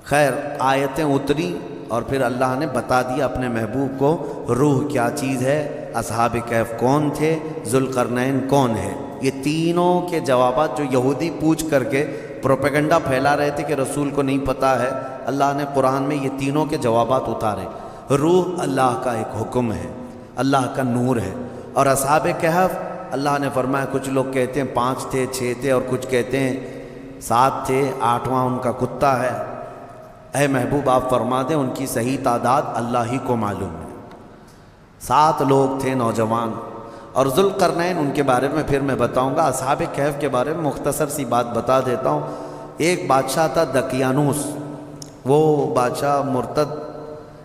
خیر، آیتیں اتری اور پھر اللہ نے بتا دیا اپنے محبوب کو روح کیا چیز ہے، اصحاب کہف کون تھے، ذوالقرنین کون ہے۔ یہ تینوں کے جوابات جو یہودی پوچھ کر کے پروپیگنڈا پھیلا رہے تھے کہ رسول کو نہیں پتہ ہے، اللہ نے قرآن میں یہ تینوں کے جوابات اتارے۔ روح اللہ کا ایک حکم ہے، اللہ کا نور ہے، اور اصحاب کہف اللہ نے فرمایا کچھ لوگ کہتے ہیں 5 تھے، 6 تھے، اور کچھ کہتے ہیں 7 تھے، 8واں ان کا کتا ہے۔ اے محبوب آپ فرما دیں ان کی صحیح تعداد اللہ ہی کو معلوم ہے۔ 7 لوگ تھے نوجوان، اور ذوالقرنین ان کے بارے میں پھر میں بتاؤں گا۔ اصحاب کہف کے بارے میں مختصر سی بات بتا دیتا ہوں۔ ایک بادشاہ تھا دقیانوس، وہ بادشاہ مرتد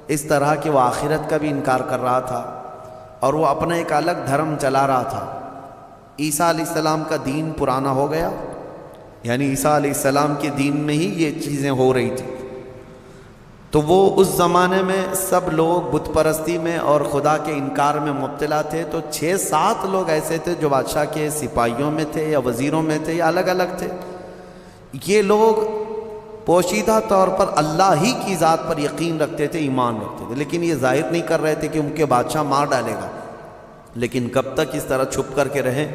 اس طرح کہ وہ آخرت کا بھی انکار کر رہا تھا، اور وہ اپنا ایک الگ دھرم چلا رہا تھا۔ عیسیٰ علیہ السلام کا دین پرانا ہو گیا، یعنی عیسیٰ علیہ السلام کے دین میں ہی یہ چیزیں ہو رہی تھیں۔ تو وہ اس زمانے میں سب لوگ بت پرستی میں اور خدا کے انکار میں مبتلا تھے۔ تو 6-7 لوگ ایسے تھے جو بادشاہ کے سپاہیوں میں تھے یا وزیروں میں تھے یا الگ الگ تھے۔ یہ لوگ پوشیدہ طور پر اللہ ہی کی ذات پر یقین رکھتے تھے، ایمان رکھتے تھے، لیکن یہ ظاہر نہیں کر رہے تھے کہ ان کے بادشاہ مار ڈالے گا۔ لیکن کب تک اس طرح چھپ کر کے رہیں؟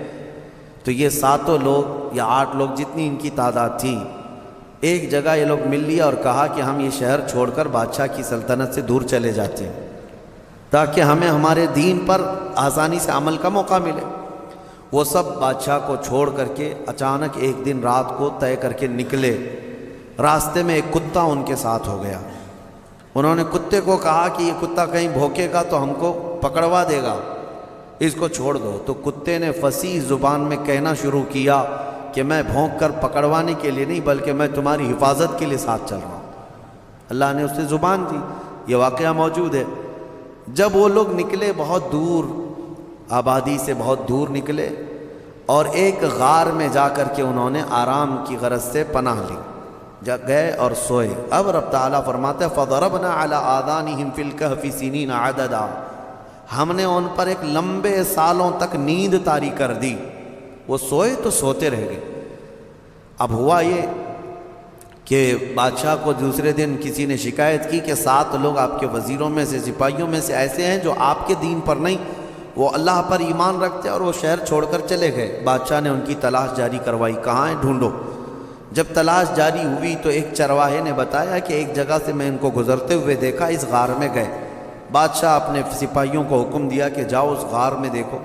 تو یہ 7 لوگ یا 8 لوگ جتنی ان کی تعداد تھی، ایک جگہ یہ لوگ مل لیا اور کہا کہ ہم یہ شہر چھوڑ کر بادشاہ کی سلطنت سے دور چلے جاتے ہیں تاکہ ہمیں ہمارے دین پر آسانی سے عمل کا موقع ملے۔ وہ سب بادشاہ کو چھوڑ کر کے اچانک ایک دن رات کو طے کر کے نکلے۔ راستے میں ایک کتا ان کے ساتھ ہو گیا۔ انہوں نے کتے کو کہا کہ یہ کتا کہیں بھوکے گا تو ہم کو پکڑوا دے گا، اس کو چھوڑ دو۔ تو کتے نے فصیح زبان میں کہنا شروع کیا کہ میں بھونک کر پکڑوانے کے لیے نہیں بلکہ میں تمہاری حفاظت کے لیے ساتھ چل رہا ہوں۔ اللہ نے اسے زبان دی، یہ واقعہ موجود ہے۔ جب وہ لوگ نکلے بہت دور، آبادی سے بہت دور نکلے، اور ایک غار میں جا کر کے انہوں نے آرام کی غرض سے پناہ لی، گئے اور سوئے۔ اب رب تعالیٰ فرماتا ہے فَضَرَبْنَا عَلَىٰ آذَانِهِمْ فِي الْكَهْفِ سِنِينَ عَدَدًا، ہم نے ان پر ایک لمبے سالوں تک نیند طاری کر دی۔ وہ سوئے تو سوتے رہ گئے۔ اب ہوا یہ کہ بادشاہ کو دوسرے دن کسی نے شکایت کی کہ 7 لوگ آپ کے وزیروں میں سے، سپاہیوں میں سے ایسے ہیں جو آپ کے دین پر نہیں، وہ اللہ پر ایمان رکھتے اور وہ شہر چھوڑ کر چلے گئے۔ بادشاہ نے ان کی تلاش جاری کروائی، کہاں ہیں ڈھونڈو۔ جب تلاش جاری ہوئی تو ایک چرواہے نے بتایا کہ ایک جگہ سے میں ان کو گزرتے ہوئے دیکھا، اس غار میں گئے۔ بادشاہ اپنے سپاہیوں کو حکم دیا کہ جاؤ اس غار میں دیکھو۔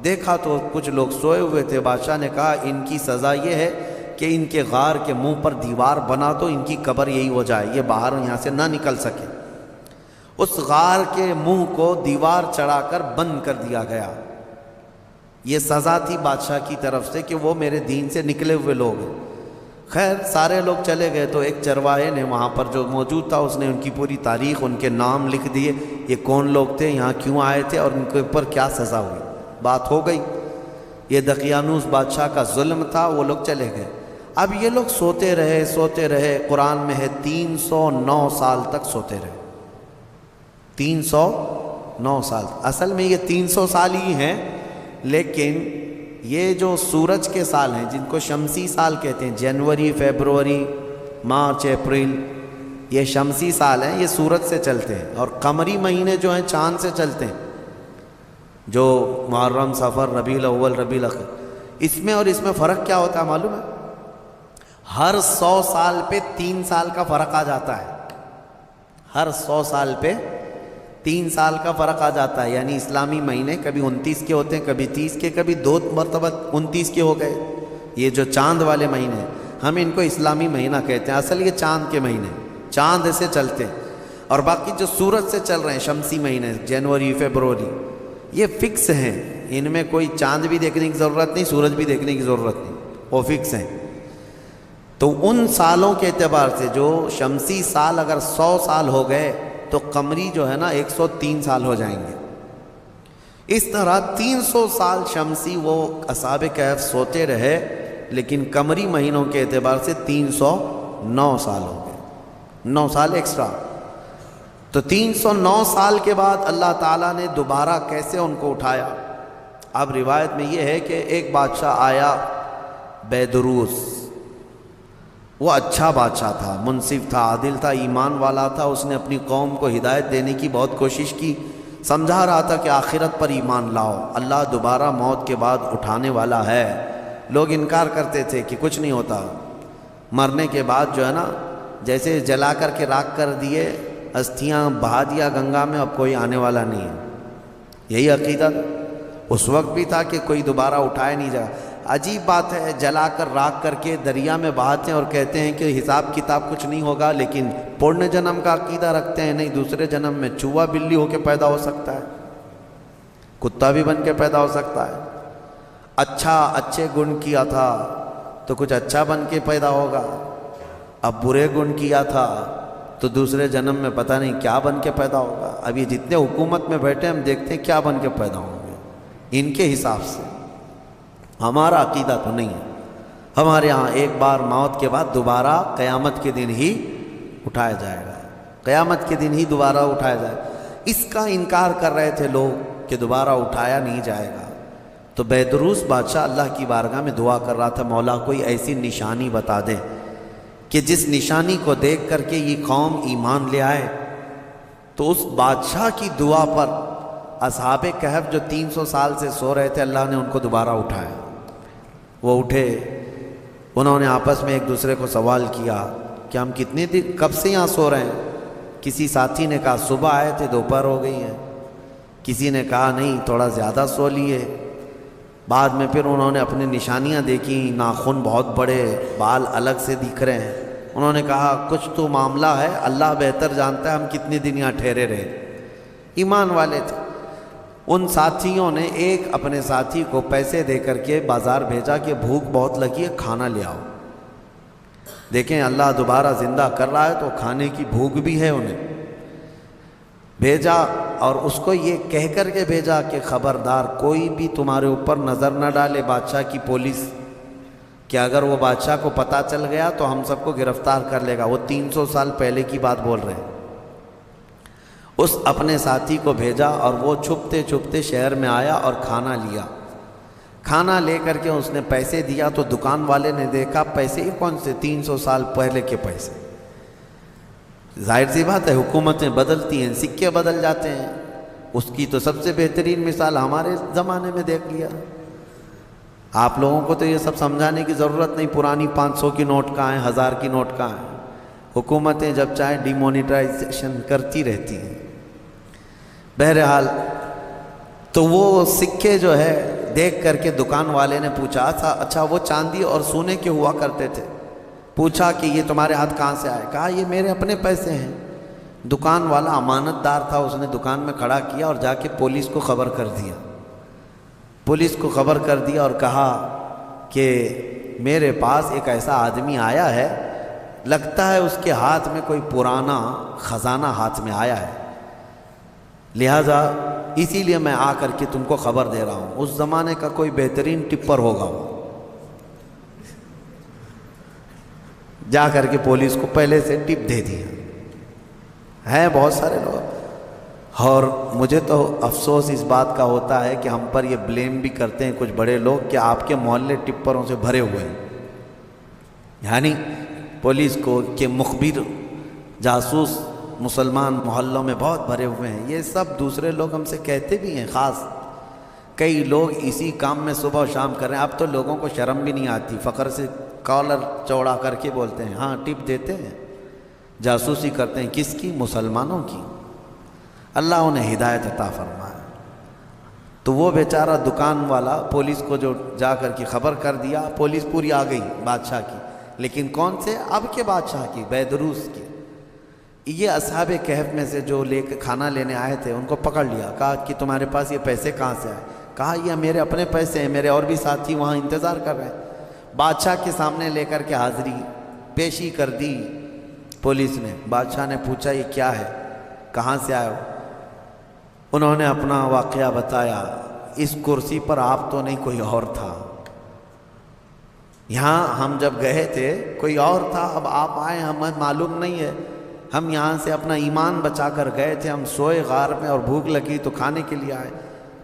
دیکھا تو کچھ لوگ سوئے ہوئے تھے۔ بادشاہ نے کہا ان کی سزا یہ ہے کہ ان کے غار کے منہ پر دیوار بنا دو، ان کی قبر یہی ہو جائے، یہ باہر یہاں سے نہ نکل سکے۔ اس غار کے منہ کو دیوار چڑھا کر بند کر دیا گیا۔ یہ سزا تھی بادشاہ کی طرف سے کہ وہ میرے دین سے نکلے ہوئے لوگ ہیں۔ خیر سارے لوگ چلے گئے تو ایک چرواہے نے وہاں پر جو موجود تھا اس نے ان کی پوری تاریخ، ان کے نام لکھ دیے، یہ کون لوگ تھے، یہاں کیوں آئے تھے اور ان کے اوپر کیا سزا ہوئی۔ بات ہو گئی۔ یہ دقیانوس بادشاہ کا ظلم تھا، وہ لوگ چلے گئے۔ اب یہ لوگ سوتے رہے، قرآن میں ہے 309 سال تک سوتے رہے، 309 سال۔ اصل میں یہ 300 سال ہی ہیں، لیکن یہ جو سورج کے سال ہیں جن کو شمسی سال کہتے ہیں، جنوری، فیبروری، مارچ، اپریل، یہ شمسی سال ہیں، یہ سورج سے چلتے ہیں، اور قمری مہینے جو ہیں چاند سے چلتے ہیں، جو محرم، صفر، ربیع الاول، ربیع الاخر۔ اس میں اور اس میں فرق کیا ہوتا ہے معلوم ہے؟ ہر 100 سال پہ 3 سال کا فرق آ جاتا ہے، ہر 100 سال پہ 3 سال کا فرق آ جاتا ہے۔ یعنی اسلامی مہینے کبھی 29 کے ہوتے ہیں، کبھی 30 کے، کبھی 2 مرتبہ 29 کے ہو گئے۔ یہ جو چاند والے مہینے ہم ان کو اسلامی مہینہ کہتے ہیں، اصل یہ چاند کے مہینے، چاند سے چلتے ہیں۔ اور باقی جو سورج سے چل رہے ہیں شمسی مہینے، جنوری، فیبروری، یہ فکس ہیں، ان میں کوئی چاند بھی دیکھنے کی ضرورت نہیں، سورج بھی دیکھنے کی ضرورت نہیں، وہ فکس ہیں۔ تو ان سالوں کے اعتبار سے جو شمسی سال اگر 100 سال ہو گئے تو قمری جو ہے نا 103 سال ہو جائیں گے۔ اس طرح 300 سال شمسی وہ اصحاب کہف سوتے رہے، لیکن قمری مہینوں کے اعتبار سے 309 سال ہو گئے، 9 سال ایکسٹرا۔ تو 309 سال کے بعد اللہ تعالیٰ نے دوبارہ کیسے ان کو اٹھایا؟ اب روایت میں یہ ہے کہ ایک بادشاہ آیا بیدروس، وہ اچھا بادشاہ تھا، منصف تھا، عادل تھا، ایمان والا تھا۔ اس نے اپنی قوم کو ہدایت دینے کی بہت کوشش کی، سمجھا رہا تھا کہ آخرت پر ایمان لاؤ، اللہ دوبارہ موت کے بعد اٹھانے والا ہے۔ لوگ انکار کرتے تھے کہ کچھ نہیں ہوتا، مرنے کے بعد جو ہے نا جیسے جلا کر کے راکھ کر دیے، استھیاں بہا دیا گنگا میں، اب کوئی آنے والا نہیں ہے۔ یہی عقیدہ اس وقت بھی تھا کہ کوئی دوبارہ اٹھایا نہیں جائے۔ عجیب بات ہے، جلا کر راکھ کر کے دریا میں بہاتے ہیں اور کہتے ہیں کہ حساب کتاب کچھ نہیں ہوگا، لیکن پرن جنم کا عقیدہ رکھتے ہیں، نہیں دوسرے جنم میں چوہا بلی ہو کے پیدا ہو سکتا ہے، کتا بھی بن کے پیدا ہو سکتا ہے۔ اچھے گن کیا تھا تو کچھ اچھا بن کے پیدا ہوگا، اب برے گن کیا تھا تو دوسرے جنم میں پتہ نہیں کیا بن کے پیدا ہوگا۔ اب یہ جتنے حکومت میں بیٹھے ہم دیکھتے ہیں کیا بن کے پیدا ہوں گے ان کے حساب سے۔ ہمارا عقیدہ تو نہیں ہے، ہمارے ہاں ایک بار موت کے بعد دوبارہ قیامت کے دن ہی اٹھایا جائے گا، قیامت کے دن ہی دوبارہ اٹھایا جائے گا۔ اس کا انکار کر رہے تھے لوگ کہ دوبارہ اٹھایا نہیں جائے گا۔ تو بیدروس بادشاہ اللہ کی بارگاہ میں دعا کر رہا تھا، مولا کوئی ایسی نشانی بتا دے کہ جس نشانی کو دیکھ کر کے یہ قوم ایمان لے آئے۔ تو اس بادشاہ کی دعا پر اصحاب کہف جو 300 سال سے سو رہے تھے، اللہ نے ان کو دوبارہ اٹھایا۔ وہ اٹھے، انہوں نے آپس میں ایک دوسرے کو سوال کیا کہ ہم کتنے دن کب سے یہاں سو رہے ہیں؟ کسی ساتھی نے کہا صبح آئے تھے، دوپہر ہو گئی ہیں۔ کسی نے کہا نہیں تھوڑا زیادہ سو لیے۔ بعد میں پھر انہوں نے اپنی نشانیاں دیکھی، ناخن بہت بڑے، بال الگ سے دکھ رہے ہیں۔ انہوں نے کہا کچھ تو معاملہ ہے، اللہ بہتر جانتا ہے ہم کتنے دن یہاں ٹھہرے رہے۔ ایمان والے تھے۔ ان ساتھیوں نے ایک اپنے ساتھی کو پیسے دے کر کے بازار بھیجا کہ بھوک بہت لگی ہے، کھانا لے آؤ۔ دیکھیں اللہ دوبارہ زندہ کر رہا ہے تو کھانے کی بھوک بھی ہے انہیں۔ بھیجا اور اس کو یہ کہہ کر کے بھیجا کہ خبردار کوئی بھی تمہارے اوپر نظر نہ ڈالے، بادشاہ کی پولیس، کہ اگر وہ بادشاہ کو پتہ چل گیا تو ہم سب کو گرفتار کر لے گا۔ وہ 300 سال پہلے کی بات بول رہے ہیں۔ اس اپنے ساتھی کو بھیجا اور وہ چھپتے چھپتے شہر میں آیا اور کھانا لیا۔ کھانا لے کر کے اس نے پیسے دیا تو دکان والے نے دیکھا پیسے ہی کون سے، 300 سال پہلے کے پیسے۔ ظاہر سی بات ہے حکومتیں بدلتی ہیں، سکے بدل جاتے ہیں۔ اس کی تو سب سے بہترین مثال ہمارے زمانے میں دیکھ لیا۔ آپ لوگوں کو تو یہ سب سمجھانے کی ضرورت نہیں، پرانی 500 کی نوٹ کہاں ہیں، 1000 کی نوٹ کہاں ہیں۔ حکومتیں جب چاہیں ڈی مونیٹائزیشن کرتی رہتی ہیں۔ بہرحال تو وہ سکے جو ہے دیکھ کر کے دکان والے نے پوچھا تھا اچھا وہ چاندی اور سونے کے ہوا کرتے تھے، پوچھا کہ یہ تمہارے ہاتھ کہاں سے آئے؟ کہا یہ میرے اپنے پیسے ہیں۔ دکان والا امانت دار تھا، اس نے دکان میں کھڑا کیا اور جا کے پولیس کو خبر کر دیا۔ پولیس کو خبر کر دیا اور کہا کہ میرے پاس ایک ایسا آدمی آیا ہے، لگتا ہے اس کے ہاتھ میں کوئی پرانا خزانہ ہاتھ میں آیا ہے، لہٰذا اسی لیے میں آ کر کے تم کو خبر دے رہا ہوں، اس زمانے کا کوئی بہترین ٹپر ہوگا وہ، جا کر کے پولیس کو پہلے سے ٹپ دے دیا ہے بہت سارے لوگ۔ اور مجھے تو افسوس اس بات کا ہوتا ہے کہ ہم پر یہ بلیم بھی کرتے ہیں کچھ بڑے لوگ کہ آپ کے محلے ٹپروں سے بھرے ہوئے ہیں، یعنی پولیس کو کہ مخبر جاسوس مسلمان محلوں میں بہت بھرے ہوئے ہیں۔ یہ سب دوسرے لوگ ہم سے کہتے بھی ہیں، خاص کئی لوگ اسی کام میں صبح و شام کر رہے ہیں۔ اب تو لوگوں کو شرم بھی نہیں آتی، فخر سے کالر چوڑا کر کے بولتے ہیں ہاں ٹپ دیتے ہیں، جاسوسی کرتے ہیں، کس کی؟ مسلمانوں کی۔ اللہ انہیں ہدایت عطا فرمائے۔ تو وہ بیچارہ دکان والا پولیس کو جو جا کر کے خبر کر دیا، پولیس پوری آ گئی بادشاہ کی، لیکن کون سے؟ اب کے بادشاہ کی، بیدروس کی۔ یہ اصحاب کہف میں سے جو لے کے کھانا لینے آئے تھے ان کو پکڑ لیا، کہا کہ تمہارے پاس یہ پیسے کہاں سے آئے؟ کہا یہ میرے اپنے پیسے ہیں، میرے اور بھی ساتھی وہاں انتظار کر رہے ہیں۔ بادشاہ کے سامنے لے کر کے حاضری پیشی کر دی پولیس نے۔ بادشاہ نے پوچھا یہ کیا ہے، کہاں سے آئے ہو؟ انہوں نے اپنا واقعہ بتایا، اس کرسی پر آپ تو نہیں، کوئی اور تھا، یہاں ہم جب گئے تھے کوئی اور تھا، اب آپ آئے ہمیں معلوم نہیں ہے، ہم یہاں سے اپنا ایمان بچا کر گئے تھے، ہم سوئے غار میں اور بھوک لگی تو کھانے کے لیے آئے۔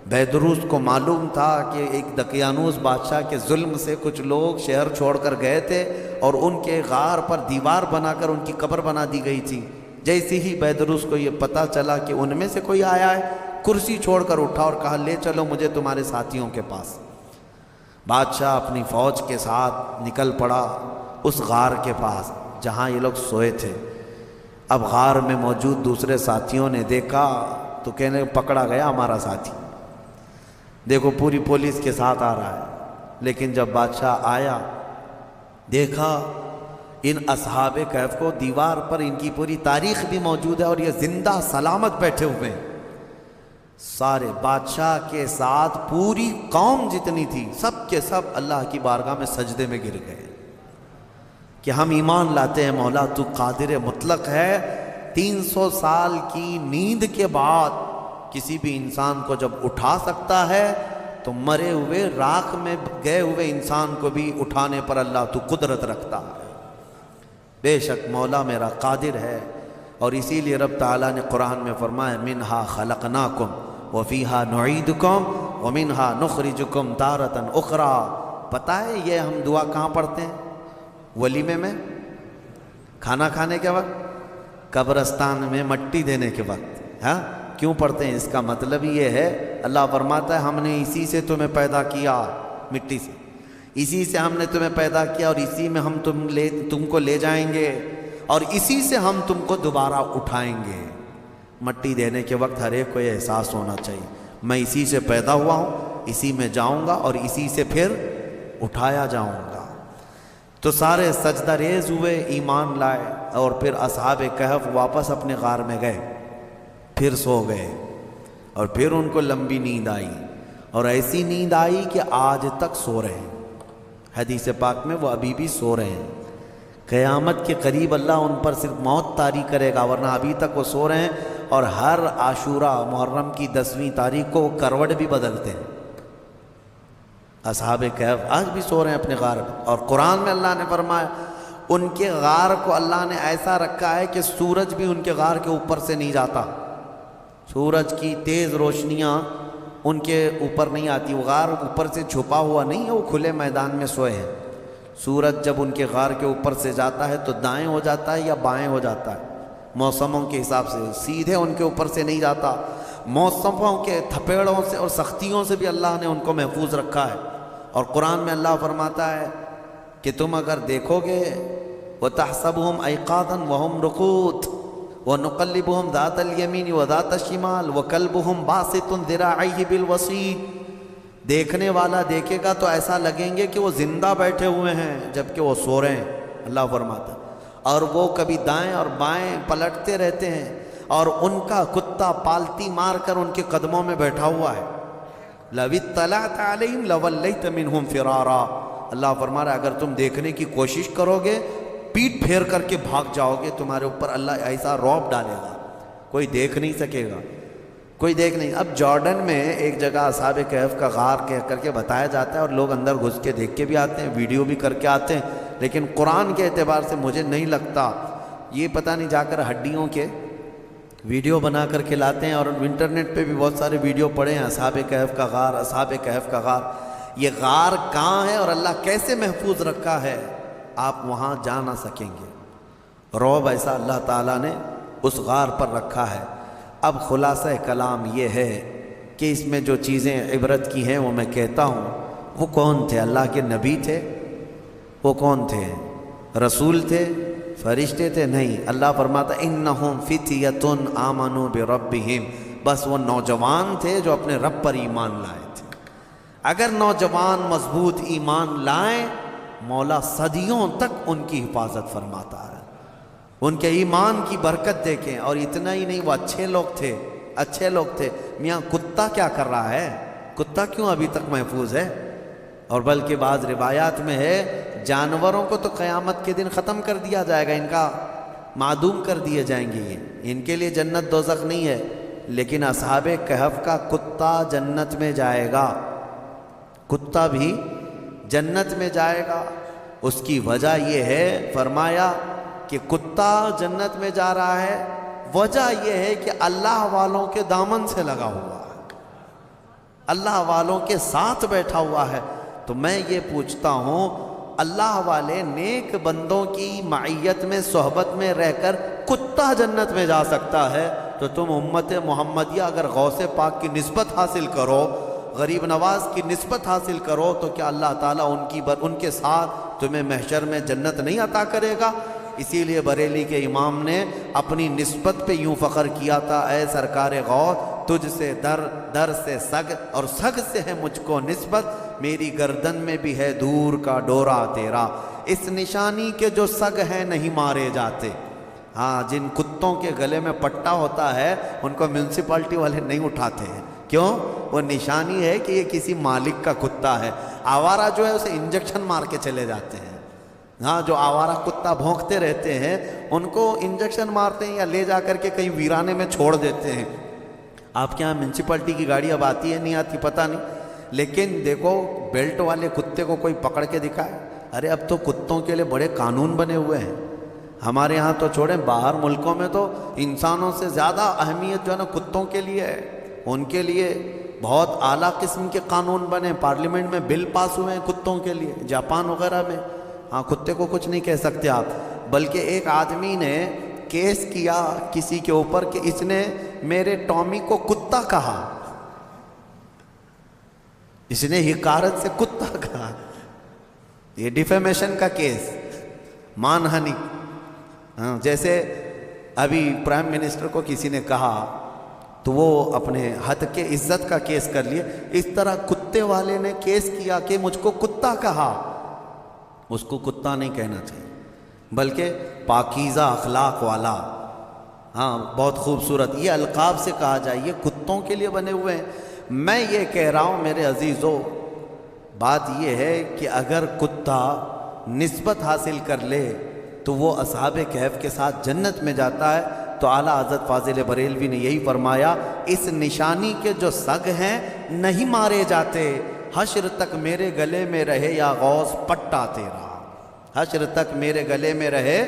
بیدروس کو معلوم تھا کہ ایک دقیانوس بادشاہ کے ظلم سے کچھ لوگ شہر چھوڑ کر گئے تھے اور ان کے غار پر دیوار بنا کر ان کی قبر بنا دی گئی تھی۔ جیسے ہی بیدروس کو یہ پتہ چلا کہ ان میں سے کوئی آیا ہے، کرسی چھوڑ کر اٹھا اور کہا لے چلو مجھے تمہارے ساتھیوں کے پاس۔ بادشاہ اپنی فوج کے ساتھ نکل پڑا اس غار کے پاس جہاں یہ لوگ سوئے تھے۔ اب غار میں موجود دوسرے ساتھیوں نے دیکھا تو کہنے پکڑا گیا ہمارا ساتھی، دیکھو پوری پولیس کے ساتھ آ رہا ہے۔ لیکن جب بادشاہ آیا دیکھا ان اصحاب کہف کو، دیوار پر ان کی پوری تاریخ بھی موجود ہے اور یہ زندہ سلامت بیٹھے ہوئے ہیں۔ سارے بادشاہ کے ساتھ پوری قوم جتنی تھی سب کے سب اللہ کی بارگاہ میں سجدے میں گر گئے کہ ہم ایمان لاتے ہیں مولا تو قادر مطلق ہے۔ 300 سال کی نیند کے بعد کسی بھی انسان کو جب اٹھا سکتا ہے تو مرے ہوئے راکھ میں گئے ہوئے انسان کو بھی اٹھانے پر اللہ تو قدرت رکھتا ہے۔ بے شک مولا میرا قادر ہے، اور اسی لیے رب تعالیٰ نے قرآن میں فرمایا منہا خلقناکم وفیہا نعیدکم ومنہا نخرجکم تارۃ اخری۔ پتہ ہے یہ ہم دعا کہاں پڑھتے ہیں؟ ولیمے میں، کھانا کھانے کے وقت، قبرستان میں مٹی دینے کے وقت۔ ہاں کیوں پڑھتے ہیں؟ اس کا مطلب یہ ہے اللہ فرماتا ہے ہم نے اسی سے تمہیں پیدا کیا، مٹی سے، اسی سے ہم نے تمہیں پیدا کیا اور اسی میں ہم تم کو لے جائیں گے اور اسی سے ہم تم کو دوبارہ اٹھائیں گے۔ مٹی دینے کے وقت ہر ایک کو یہ احساس ہونا چاہیے میں اسی سے پیدا ہوا ہوں، اسی میں جاؤں گا اور اسی سے پھر اٹھایا جاؤں گا۔ تو سارے سجدہ ریز ہوئے، ایمان لائے، اور پھر اصحاب کہف واپس اپنے غار میں گئے، پھر سو گئے، اور پھر ان کو لمبی نیند آئی، اور ایسی نیند آئی کہ آج تک سو رہے ہیں۔ حدیث پاک میں وہ ابھی بھی سو رہے ہیں۔ قیامت کے قریب اللہ ان پر صرف موت طاری کرے گا، ورنہ ابھی تک وہ سو رہے ہیں، اور ہر عاشورہ محرم کی 10ویں تاریخ کو کروٹ بھی بدلتے ہیں۔ اصحاب کہف آج بھی سو رہے ہیں اپنے غار میں، اور قرآن میں اللہ نے فرمایا ان کے غار کو اللہ نے ایسا رکھا ہے کہ سورج بھی ان کے غار کے اوپر سے نہیں جاتا، سورج کی تیز روشنیاں ان کے اوپر نہیں آتی، وہ غار اوپر سے چھپا ہوا نہیں ہے، وہ کھلے میدان میں سوئے ہیں۔ سورج جب ان کے غار کے اوپر سے جاتا ہے تو دائیں ہو جاتا ہے یا بائیں ہو جاتا ہے، موسموں کے حساب سے سیدھے ان کے اوپر سے نہیں جاتا، موسموں کے تھپیڑوں سے اور سختیوں سے بھی اللہ نے ان کو محفوظ رکھا ہے۔ اور قرآن میں اللہ فرماتا ہے کہ تم اگر دیکھو گے وَتَحْسَبُهُمْ أَيْقَاظًا وَهُمْ رُقُودٌ وَنُقَلِّبُهُمْ ذَاتَ الْيَمِينِ وَذَاتَ الشِّمَالِ وَكَلْبُهُمْ بَاسِطٌ ذِرَاعَيْهِ بِالْوَصِيدِ۔ دیکھنے والا دیکھے گا تو ایسا لگیں گے کہ وہ زندہ بیٹھے ہوئے ہیں جبکہ وہ سو رہے ہیں، اللہ فرماتا ہے، اور وہ کبھی دائیں اور بائیں پلٹتے رہتے ہیں، اور ان کا کتا پالتی مار کر ان کے قدموں میں بیٹھا ہوا ہے۔ لَوِ اطَّلَعْتَ عَلَيْهِمْ لَوَلَّيْتَ مِنْهُمْ فِرَارًا۔ اللہ فرما رہا ہے اگر تم دیکھنے کی کوشش کرو گے، پیٹ پھیر کر کے بھاگ جاؤ گے، تمہارے اوپر اللہ ایسا رعب ڈالے گا کوئی دیکھ نہیں سکے گا، کوئی دیکھ نہیں. اب جارڈن میں ایک جگہ اصحاب کہف کا غار کہہ کر کے بتایا جاتا ہے اور لوگ اندر گھس کے دیکھ کے بھی آتے ہیں, ویڈیو بھی کر کے آتے ہیں, لیکن قرآن کے اعتبار سے مجھے نہیں لگتا. یہ پتہ نہیں جا کر ہڈیوں کے ویڈیو بنا کر کے لاتے ہیں, اور انٹرنیٹ پہ بھی بہت سارے ویڈیو پڑے ہیں اصحاب کہف کا غار, اصحاب کہف کا غار. یہ غار کہاں ہے اور اللہ کیسے محفوظ رکھا ہے, آپ وہاں جا نہ سکیں گے. رعب ایسا اللہ تعالیٰ نے اس غار پر رکھا ہے. اب خلاصہ کلام یہ ہے کہ اس میں جو چیزیں عبرت کی ہیں وہ میں کہتا ہوں. وہ کون تھے؟ اللہ کے نبی تھے؟ وہ کون تھے؟ رسول تھے؟ فرشتے تھے؟ نہیں. اللہ فرماتا انہم فتیۃ آمنوا بربہم, بس وہ نوجوان تھے جو اپنے رب پر ایمان لائے تھے. اگر نوجوان مضبوط ایمان لائیں, مولا صدیوں تک ان کی حفاظت فرماتا ہے. ان کے ایمان کی برکت دیکھیں. اور اتنا ہی نہیں, وہ اچھے لوگ تھے. میاں کتا کیا کر رہا ہے؟ کتا کیوں ابھی تک محفوظ ہے؟ اور بلکہ بعض روایات میں ہے جانوروں کو تو قیامت کے دن ختم کر دیا جائے گا, ان کا معدوم کر دیے جائیں گے, ان کے لیے جنت دوزخ نہیں ہے. لیکن اصحاب کہف کا کتا جنت میں جائے گا, کتا بھی جنت میں جائے گا. اس کی وجہ یہ ہے, فرمایا کہ کتا جنت میں جا رہا ہے, وجہ یہ ہے کہ اللہ والوں کے دامن سے لگا ہوا ہے, اللہ والوں کے ساتھ بیٹھا ہوا ہے. تو میں یہ پوچھتا ہوں, اللہ والے نیک بندوں کی معیت میں صحبت میں رہ کر کتا جنت میں جا سکتا ہے, تو تم امت محمدیہ اگر غوث پاک کی نسبت حاصل کرو, غریب نواز کی نسبت حاصل کرو, تو کیا اللہ تعالیٰ ان کے ساتھ تمہیں محشر میں جنت نہیں عطا کرے گا؟ اسی لیے بریلی کے امام نے اپنی نسبت پہ یوں فخر کیا تھا, اے سرکار غوث تجھ سے در سے سگ, اور سگ سے ہے مجھ کو نسبت, میری گردن میں بھی ہے دور کا ڈورا تیرا. اس نشانی کے جو سگ ہیں نہیں مارے جاتے. ہاں, جن کتوں کے گلے میں پٹا ہوتا ہے ان کو میونسپلٹی والے نہیں اٹھاتے ہیں. کیوں؟ وہ نشانی ہے کہ یہ کسی مالک کا کتا ہے. آوارہ جو ہے اسے انجیکشن مار کے چلے جاتے ہیں. ہاں, جو آوارہ کتا بھونکتے رہتے ہیں ان کو انجیکشن مارتے ہیں یا لے جا کر کے کہیں ویرانے میں چھوڑ دیتے ہیں. آپ کے یہاں میونسپلٹی کی گاڑی اب آتی ہے نہیں آتی پتہ نہیں, لیکن دیکھو بیلٹ والے کتے کو کوئی پکڑ کے دکھائے. ارے اب تو کتوں کے لیے بڑے قانون بنے ہوئے ہیں. ہمارے ہاں تو چھوڑیں, باہر ملکوں میں تو انسانوں سے زیادہ اہمیت جو ہے نا کتوں کے لیے ہے. ان کے لیے بہت اعلیٰ قسم کے قانون بنے, پارلیمنٹ میں بل پاس ہوئے ہیں کتوں کے لیے, جاپان وغیرہ میں. ہاں, کتے کو کچھ نہیں کہہ سکتے آپ. بلکہ ایک آدمی نے کیس کیا کسی کے اوپر کہ اس نے میرے ٹامی کو کتا کہا, اس نے حقارت سے کتا کہا. یہ ڈیفیمیشن کا کیس, مان ہانی. ہاں, جیسے ابھی پرائم منسٹر کو کسی نے کہا تو وہ اپنے حد کے عزت کا کیس کر لیے, اس طرح کتے والے نے کیس کیا کہ مجھ کو کتا کہا. اس کو کتا نہیں کہنا چاہیے بلکہ پاکیزہ اخلاق والا. ہاں, بہت خوبصورت یہ القاب سے کہا جائے, یہ کتوں کے لیے بنے ہوئے ہیں. میں یہ کہہ رہا ہوں میرے عزیزو, بات یہ ہے کہ اگر کتا نسبت حاصل کر لے تو وہ اصحاب کہف کے ساتھ جنت میں جاتا ہے. تو اعلیٰ حضرت فاضل بریلوی نے یہی فرمایا, اس نشانی کے جو سگ ہیں نہیں مارے جاتے, حشر تک میرے گلے میں رہے یا غوث پٹا تیرا, حشر تک میرے گلے میں رہے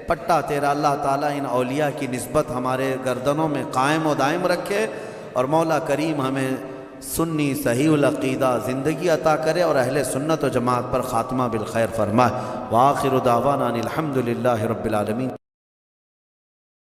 پٹا تیرا. اللہ تعالیٰ ان اولیاء کی نسبت ہمارے گردنوں میں قائم و دائم رکھے, اور مولا کریم ہمیں سنی صحیح العقیدہ زندگی عطا کرے اور اہل سنت و جماعت پر خاتمہ بالخیر فرمائے. وآخر دعوانا ان الحمد للہ رب العالمین.